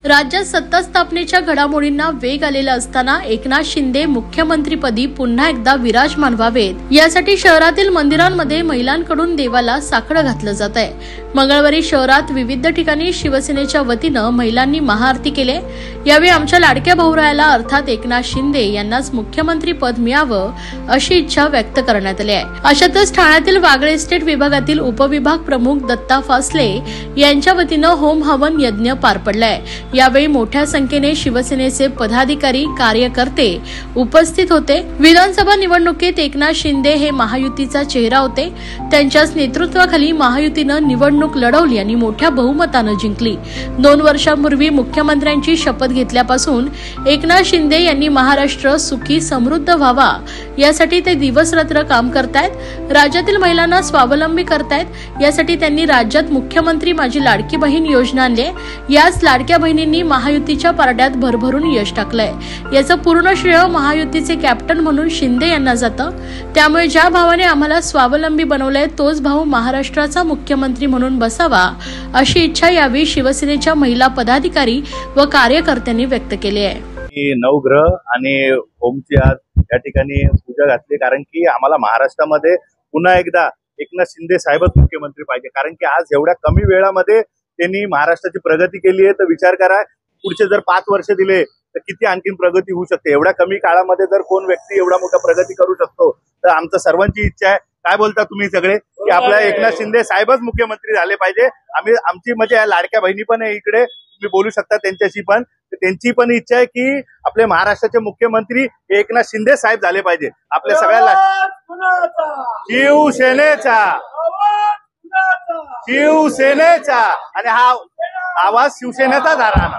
राज्यात सत्ता स्थापनेच्या घडामोडींना वेग आलेला असताना एकनाथ शिंदे मुख्यमंत्रीपदी पुन्हा एकदा विराजमान व्हावेत यासाठी शहरातील मंदिरांमध्ये महिलांकडून देवाला साकडं घातलं जात आहे। मंगळवारी शहरात विविध ठिकाणी शिवसेनेच्या वतीनं महिलांनी महाआरती केले। यावेळी आमच्या लाडक्या भाऊरायाला अर्थात एकनाथ शिंदे यांनाच मुख्यमंत्री पद मिळावं अशी इच्छा व्यक्त करण्यात आली आहे। अशातच ठाण्यातील वागळे इस्टेट विभागातील उपविभाग प्रमुख दत्ता फासले यांच्या वतीनं होम हवन यज्ञ पार पडलाय। यावेळी मोठ्या संख्येने शिवसेनेचे पदाधिकारी कार्यकर्ते उपस्थित होते। विधानसभा निवडणुकीत एकनाथ शिंदे हे महायुतीचा चेहरा होते। त्यांच्याच नेतृत्वाखाली महायुतीनं निवडणूक लढवली आणि मोठ्या बहुमतानं जिंकली। 2 वर्षांपूर्वी मुख्यमंत्र्यांची शपथ घेतल्यापासून एकनाथ शिंदे यांनी महाराष्ट्र सुखी समृद्ध व्हावा यासाठी ते दिवसरात्र काम करतायत। राज्यातील महिलांना स्वावलंबी करतायत। यासाठी त्यांनी राज्यात मुख्यमंत्री माझी लाडकी बहीण योजना आणली। याच लाडक्या बहिणींनी महायुतीच्या पारड्यात भरभरून यश टाकलंय। याचं पूर्ण श्रेय महायुतीचे कॅप्टन म्हणून शिंदे यांना जातं। त्यामुळे ज्या भावाने आम्हाला स्वावलंबी बनवलंय तोच भाऊ महाराष्ट्राचा मुख्यमंत्री म्हणून बसावा अशी इच्छा यावेळी शिवसेनेच्या महिला पदाधिकारी व कार्यकर्त्यांनी व्यक्त केली आहे। नवग्रह आणि होमची आज या ठिकाणी पूजा घातली, कारण की आम्हाला महाराष्ट्रामध्ये पुन्हा एकदा एकनाथ शिंदे साहेबच मुख्यमंत्री पाहिजे। कारण की आज एवढ्या कमी वेळामध्ये त्यांनी महाराष्ट्राची प्रगती केली आहे, तर विचार करा पुढचे जर 5 वर्ष दिले तर किती आणखीन प्रगती होऊ शकते। एवढ्या कमी काळामध्ये जर कोण व्यक्ती एवढा मोठा प्रगती करू शकतो तर आमचं सर्वांची इच्छा आहे। काय बोलता तुम्ही सगळे की आपल्या एकनाथ शिंदे साहेबच मुख्यमंत्री झाले पाहिजे। आमची म्हणजे लाडक्या बहिणी पण आहे इकडे, तुम्ही बोलू शकता त्यांच्याशी पण, त्यांची पण इच्छा आहे की आपले महाराष्ट्राचे मुख्यमंत्री एकनाथ शिंदे साहेब झाले पाहिजे। आपल्या सगळ्याला शिवसेनेचा आणि हा आवाज शिवसेनेचाच राहणार।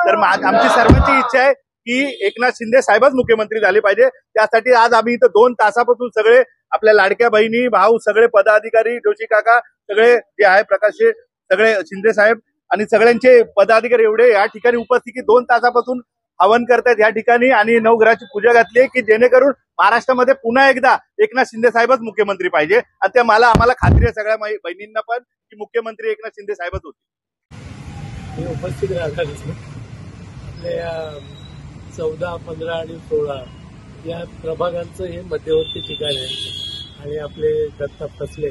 तर आमची सर्वांची इच्छा आहे की एकनाथ शिंदे साहेबच मुख्यमंत्री झाले पाहिजे। त्यासाठी आज आम्ही इथं 2 तासापासून सगळे आपल्या लाडक्या बहिणी भाऊ सगळे पदाधिकारी जोशी काका सगळे जे आहे प्रकाश सगळे शिंदे साहेब आणि सगळ्यांचे पदाधिकारी एवढे या ठिकाणी उपस्थित 2 तासापासून हवन करतात या ठिकाणी आणि नवग्रहाची पूजा घातली आहे की जेणेकरून महाराष्ट्रामध्ये पुन्हा एकदा एकनाथ शिंदे साहेबच मुख्यमंत्री पाहिजे। आणि ते आम्हाला खात्री आहे सगळ्या बहिणींना पण की मुख्यमंत्री एकनाथ शिंदे साहेबच होते। उपस्थित राहतात आपल्या 14, 15 आणि 16 या प्रभागांचं हे मध्यवर्ती ठिकाण आहे आणि आपले दत्ता फसले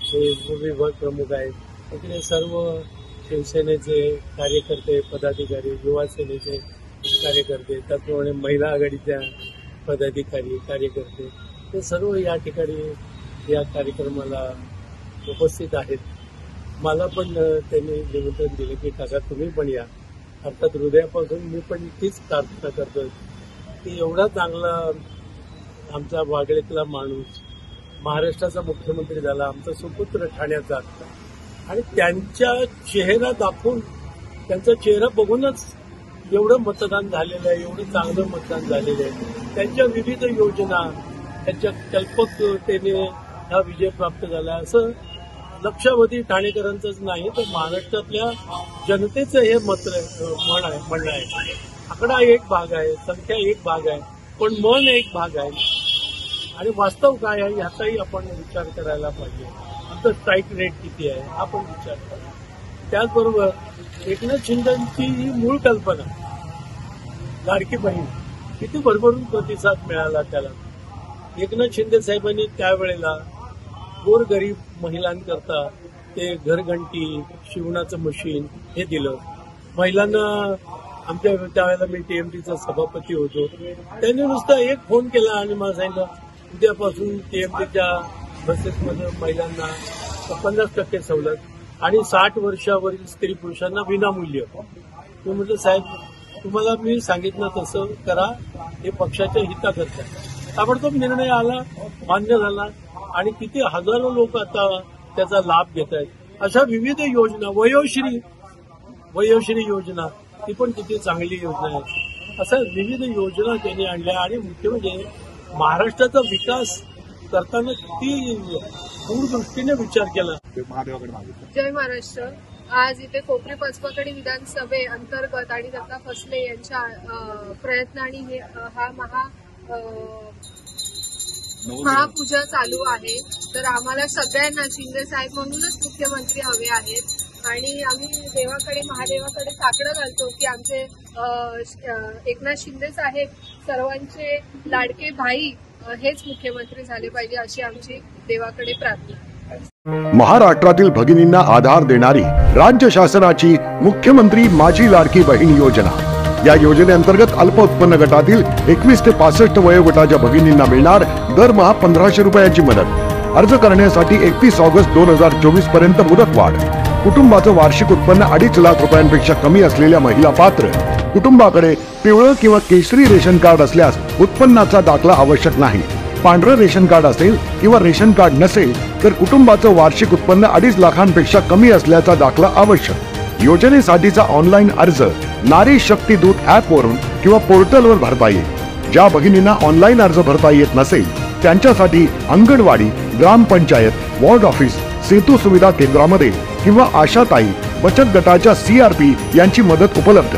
हे विभाग प्रमुख आहेत। इकडे सर्व शिवसेनेचे कार्यकर्ते पदाधिकारी युवा सेनेचे कार्यकर्ते त्याचप्रमाणे महिला आघाडीच्या पदाधिकारी कार्यकर्ते ते सर्व या ठिकाणी या कार्यक्रमाला उपस्थित आहेत। मला पण त्यांनी निमंत्रण दिले की काका तुम्ही पण या। अर्थात हृदयापासून मी पण तीच प्रार्थना करतो की एवढा चांगला आमचा वागळेतला माणूस महाराष्ट्राचा मुख्यमंत्री झाला, आमचा सुपुत्र ठाण्याचा आणि त्यांच्या चेहरा दाखवून त्यांचा चेहरा बघूनच एवढं मतदान झालेलं आहे, एवढं चांगलं मतदान झालेलं आहे। त्यांच्या विविध योजना त्यांच्या कल्पकतेने हा विजय प्राप्त झाला असं लक्षावधी ठाणेकरांचंच नाही तर महाराष्ट्रातल्या जनतेचं हे म्हणणं आहे। आकडा एक भाग आहे, संख्या एक भाग आहे, पण मन एक भाग आहे आणि वास्तव काय आहे याचाही आपण विचार करायला पाहिजे। आमचं स्ट्राईक रेट किती आहे हा पण विचार करा। त्याचबरोबर एकनाथ शिंदेची ही मूळ कल्पना लाडकी बहीण किती भरभरून प्रतिसाद मिळाला त्याला। एकनाथ शिंदे साहेबांनी त्यावेळेला गोरगरीब महिलांकरता ते घरघंटी शिवणाचं मशीन हे दिलं। महिलांना आमच्या त्यावेळेला मी टीएमटीचा सभापती होतो, त्यांनी नुसता एक फोन केला आणि मला सांगितलं उद्यापासून टीएमटीच्या बसेसमध्ये महिलांना 50% सवलत आणि 60 वर्षावरील स्त्री पुरुषांना विनामूल्य। मी म्हटलं साहेब तुम्हाला मी सांगितलं तसं करा, हे पक्षाच्या हिताकरता। ताबडतोब निर्णय आला, मान्य झाला आणि किती हजारो लोक आता त्याचा लाभ घेत आहेत। अशा विविध योजना वयोश्री योजना ती पण किती चांगली योजना आहे। अशा विविध योजना त्यांनी आणल्या आणि मुख्य म्हणजे महाराष्ट्राचा विकास करताना किती दूरदृष्टीने विचार केला। जय महाराष्ट्र। आज इथे कोपरी पचपकडी विधानसभे अंतर्गत आणि दत्ता फसले यांच्या प्रयत्नाने हा महापूजा चालू आहे। तर आम्हाला सगळ्यांना शिंदे साहेब म्हणूनच मुख्यमंत्री हवे आहेत आणि आम्ही देवाकडे महादेवाकडे साकडं घालतो की आमचे एकनाथ शिंदे साहेब सर्वांचे लाडके भाई हेच मुख्यमंत्री झाले पाहिजे अशी आमची देवाकडे प्रार्थना। महाराष्ट्रातील भगिनींना आधार देणारी राज्य शासनाची मुख्यमंत्री माझी लाडकी बहीण योजना। या योजनेअंतर्गत अल्प उत्पन्न गटातील 21 ते 65 वयोगटाच्या भगिनींना मिळणार दरमहा 1500 रुपयांची मदत। अर्ज करण्यासाठी 31 ऑगस्ट 2024 पर्यंत मुदतवाढ। कुटुंबाचं वार्षिक उत्पन्न 2.5 लाख रुपयांपेक्षा कमी असलेल्या महिला पात्र। कुटुंबाकडे पिवळं किंवा केशरी रेशन कार्ड असल्यास उत्पन्नाचा दाखला आवश्यक नाही। पांढरं रेशन कार्ड असेल किंवा रेशन कार्ड नसेल तर कुटुंबाचं वार्षिक उत्पन्न 2.5 लाखांपेक्षा कमी असल्याचा दाखला आवश्यक। योजनेसाठीचा ऑनलाईन अर्ज नारी शक्ती दूत ऍप वरून किंवा पोर्टलवर भरता येईल। ज्या भगिनींना ऑनलाईन अर्ज भरता येत नसेल त्यांच्यासाठी अंगणवाडी, ग्रामपंचायत, वॉर्ड ऑफिस, सेतू सुविधा केंद्रामध्ये किंवा आशाताई बचत गटाच्या CRP यांची मदत उपलब्ध।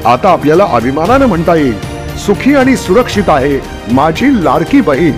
आता आपल्याला अभिमानाने म्हणता येईल सुखी आणि सुरक्षित आहे माझी लाडकी बहीण।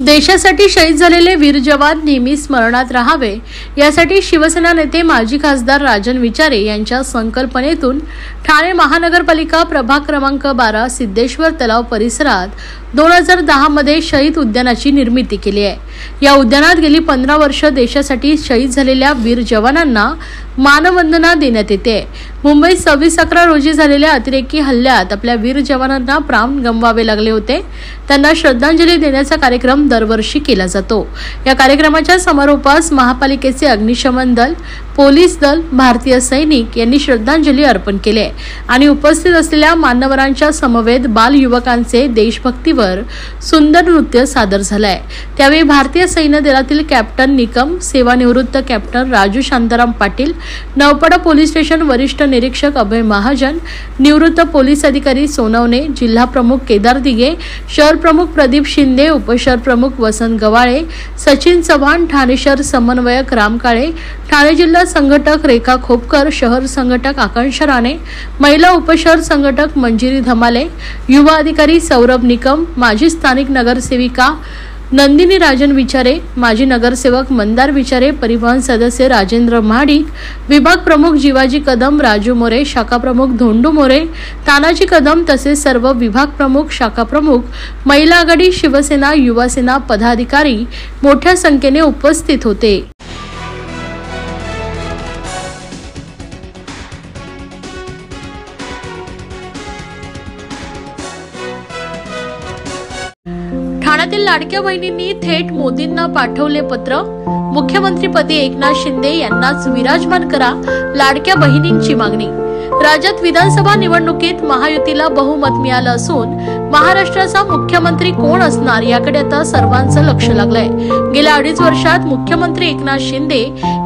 देशासाठी शहीद झालेले वीर जवान नेहमी स्मरणात राहावे यासाठी शिवसेना नेते माजी खासदार राजन विचारे यांच्या संकल्पनेतून ठाणे महानगरपालिका प्रभाग क्रमांक 12 सिद्धेश्वर तलाव परिसरात 2010 मध्ये शहीद उद्यानाची निर्मिती केली आहे। या उद्यानात गेली 15 वर्ष देशासाठी शहीद झालेल्या वीर जवानांना मानवंदना देण्यात येते। मुंबईत 26/11 रोजी झालेल्या अतिरेकी हल्ल्यात आपल्या वीर जवानांना प्राण गमवावे लागले होते। त्यांना श्रद्धांजली देण्याचा कार्यक्रम दरवर्षी केला जातो। या कार्यक्रमाच्या समारोपास महापालिकेचे अग्निशमन दल, पोलीस दल, भारतीय सैनिक यांनी श्रद्धांजली अर्पण केली आणि उपस्थित असलेल्या मान्यवरांच्या समवेत बाल युवकांचे देशभक्तीवर सुंदर नृत्य सादर झालंय। त्यावेळी भारतीय सैन्य दलातील कॅप्टन निकम, सेवानिवृत्त captain Raju Shantaram Patil, Naupada police station वरिष्ठ निरीक्षक अभय महाजन, निवृत्त पोलीस अधिकारी सोनवणे, जिल्हा प्रमुख केदार दिघे, शहर प्रमुख प्रदीप शिंदे, उपशहर प्रमुख वसंत गवाळे, सचिन चव्हाण, ठाणे शहर समन्वयक राम काळे, ठाणे जिल्हा संघटक रेखा खोपकर, शहर संघटक आकांक्षा राणे, महिला उपशहर संघटक मंजिरी धमाले, युवा अधिकारी सौरभ निकम, माजी स्थानिक नगरसेविका नंदिनी राजन विचारे, माजी नगरसेवक मंदार विचारे, परिवहन सदस्य राजेंद्र महाडिक, विभाग प्रमुख जीवाजी कदम, राजू मोरे, शाखा प्रमुख धोंडू मोरे, तानाजी कदम तसेच सर्व विभाग प्रमुख, शाखा प्रमुख, महिला आघाडी, शिवसेना, युवासेना पदाधिकारी मोठ्या संख्येने उपस्थित होते। ठाण्यातील लाडक्या बहिणींनी थेट मोदींना पाठवले पत्र। मुख्यमंत्रीपदी एकनाथ शिंदे यांनाच विराजमान करा, लाडक्या बहिणींची मागणी। राज्यात विधानसभा निवडणुकीत महायुतीला बहुमत मिळालं असून महाराष्ट्राचा मुख्यमंत्री कोण असणार याकडे आता सर्वांचं लक्ष लागलंय। गेल्या 2.5 वर्षात मुख्यमंत्री एकनाथ शिंदे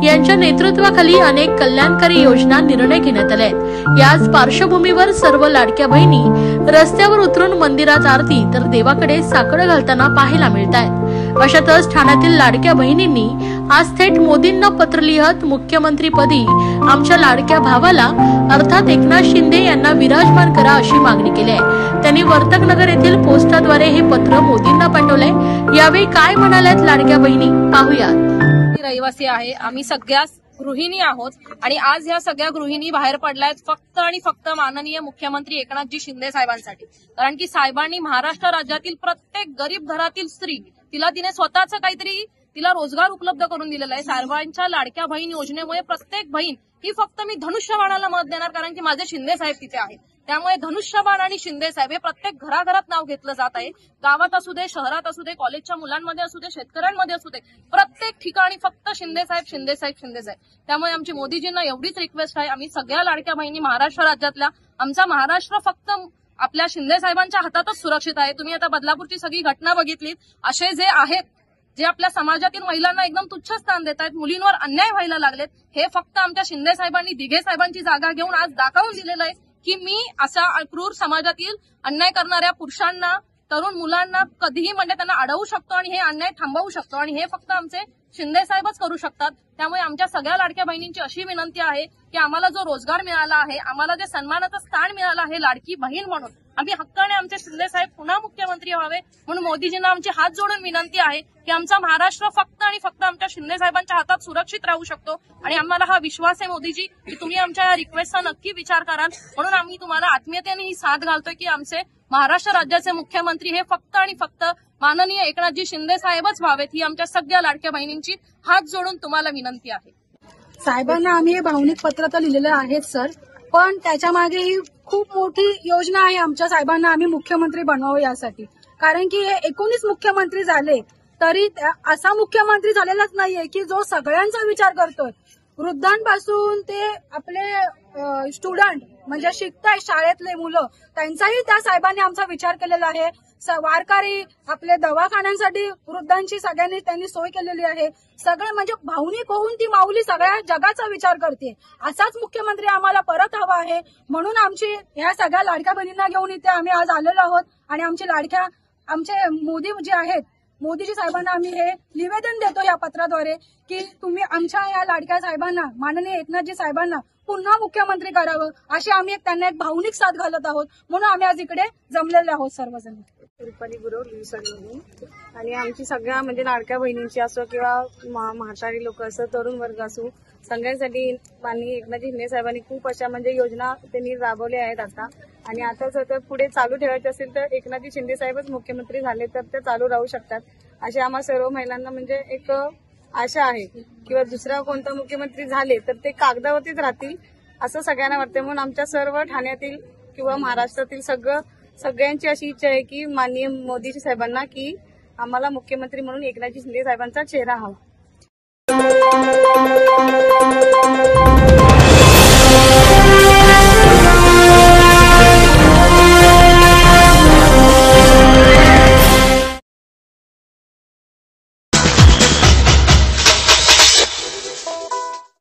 यांच्या नेतृत्वाखाली अनेक कल्याणकारी योजना निर्णय घेण्यात आले आहेत। याच पार्श्वभूमीवर सर्व लाडक्या बहिणी रस्त्यावर उतरून मंदिरात आरती तर देवाकडे साकडं घालताना पाहायला मिळत आहेत। अशातच ठाण्यातील लाडक्या बहिणींनी आज थेट मोदींना पत्र लिहत मुख्यमंत्रीपदी आमच्या लाडक्या भावाला अर्थात एकनाथ शिंदे यांना विराजमान करा अशी मागणी केली आहे। त्यांनी वर्तकनगर येथील पोस्टाद्वारे हे पत्र मोदींना पाठवलंय। यावेळी काय म्हणाल्यात लाडक्या बहिणी पाहूयात। रहिवासी आहे, आम्ही सगळ्या गृहिणी आहोत आणि आज ह्या सगळ्या गृहिणी बाहेर पडल्यात फक्त आणि फक्त माननीय मुख्यमंत्री एकनाथजी शिंदे साहेबांसाठी। कारण की साहेबांनी महाराष्ट्र राज्यातील प्रत्येक गरीब घरातील स्त्री तिने स्वतःच काहीतरी तिला रोजगार उपलब्ध करून दिलेला आहे। सर्वांच्या लाडक्या बहीण योजनेमुळे प्रत्येक बहीण ही फक्त मी धनुष्यबाणाला मत देणार कारण की माझे शिंदे साहेब तिथे आहेत। त्यामुळे धनुष्यबाण आणि शिंदे साहेब हे प्रत्येक घराघरात नाव घेतलं जात आहे। गावात असू दे, शहरात असू दे, कॉलेजच्या मुलांमध्ये असू दे, शेतकऱ्यांमध्ये असू दे, प्रत्येक ठिकाणी फक्त शिंदे साहेब, शिंदे साहेब, शिंदे साहेब। त्यामुळे आमची मोदीजींना एवढीच रिक्वेस्ट आहे, आम्ही सगळ्या लाडक्या बहिणी महाराष्ट्र राज्यातल्या, आमचा महाराष्ट्र फक्त आपल्या शिंदे साहेबांच्या हातातच सुरक्षित आहे। तुम्ही आता बदलापूरची सगळी घटना बघितलीत, असे जे आहेत जे आपल्या समाजातील महिलांना एकदम तुच्छ स्थान देत आहेत, मुलींवर अन्याय व्हायला लागलेत, हे फक्त आमच्या शिंदे साहेबांनी, दिघे साहेबांची जागा घेऊन आज दाखवून दिलेलं आहे की मी अशा क्रूर समाजातील अन्याय करणाऱ्या पुरुषांना, तरुण मुलांना कधीही म्हणजे त्यांना अडवू शकतो आणि हे अन्याय थांबवू शकतो। आणि हे फक्त आमचे शिंदे साहेबच करू शकतात। त्यामुळे आमच्या सगळ्या लाडक्या बहिणींची अशी विनंती आहे की आम्हाला जो रोजगार मिळाला आहे, आम्हाला जे सन्मानाचं स्थान मिळालं आहे लाडकी बहीण म्हणून, आम्ही हक्काने आमचे शिंदे साहेब पुन्हा मुख्यमंत्री व्हावे म्हणून मोदीजींना आमची हात जोडून विनंती आहे की आमचा महाराष्ट्र फक्त आणि फक्त आमच्या शिंदे साहेबांच्या हातात सुरक्षित राहू शकतो। आणि आम्हाला हा विश्वास आहे मोदीजी की तुम्ही आमच्या या रिक्वेस्टचा नक्की विचार कराल, म्हणून आम्ही तुम्हाला आत्मीयतेने ही साथ घालतोय की आमचे महाराष्ट्र राज्याचे मुख्यमंत्री हे फक्त आणि फक्त माननीय एकनाथजी शिंदे साहेबच व्हावेत, ही आमच्या सगळ्या लाडक्या बहिणींची हात जोडून तुम्हाला विनंती आहे। साहेबांना आम्ही हे भावनिक पत्र तर लिहिलेलं आहेच सर, पण त्याच्या मागे ही खूप मोठी योजना आहे आमच्या साहेबांना आम्ही मुख्यमंत्री बनवावं यासाठी। कारण की हे 19 मुख्यमंत्री झाले तरी असा मुख्यमंत्री झालेलाच नाहीये की जो सगळ्यांचा विचार करतोय, वृद्धांपासून ते आपले स्टुडंट म्हणजे शिकताय शाळेतले मुलं, त्यांचाही त्या साहेबांनी आमचा विचार केलेला आहे। वारकरी आपले दवाखान्यांसाठी वृद्धांची सगळ्यांनी त्यांनी सोय केलेली आहे। सगळे म्हणजे भावनिक होऊन ती माऊली सगळ्या जगाचा विचार करते। असाच मुख्यमंत्री आम्हाला परत हवा आहे, म्हणून आमची ह्या सगळ्या लाडक्या बहिणींना घेऊन इथे आम्ही आज आलेलो आहोत। आणि आमचे मोदी जे आहेत, मोदीजी साहेबांना आम्ही हे निवेदन देतो या पत्राद्वारे की तुम्ही आमच्या या लाडक्या साहेबांना, माननीय एकनाथजी साहेबांना पुन्हा मुख्यमंत्री करावं, अशी आम्ही त्यांना एक भावनिक साथ घालत आहोत। म्हणून आम्ही आज इकडे जमलेले आहोत सर्वजण। रुपाली गुरव लिव्हसडवरून आणि आमची सगळ्या म्हणजे लाडक्या बहिणींची असो किंवा म्हातारी लोक असो, तरुण वर्ग असो, सगळ्यांसाठी माननीय एकनाथजी शिंदे साहेबांनी खूप अशा म्हणजे योजना त्यांनी राबवल्या आहेत आता। आणि आता जर पुढे चालू ठेवायचे असेल तर एकनाथजी शिंदे साहेबच मुख्यमंत्री झाले तर ते चालू राहू शकतात, अशी आम्हा सर्व महिलांना म्हणजे एक आशा आहे। किंवा दुसरा कोणता मुख्यमंत्री झाले तर ते कागदावरतीच राहतील असं सगळ्यांना वाटतं। म्हणून आमच्या सर्व ठाण्यातील किंवा महाराष्ट्रातील सगळ्यांची अशी इच्छा आहे की माननीय मोदीजी साहेबांना की आम्हाला मुख्यमंत्री म्हणून एकनाथजी शिंदे साहेबांचा चेहरा हवा।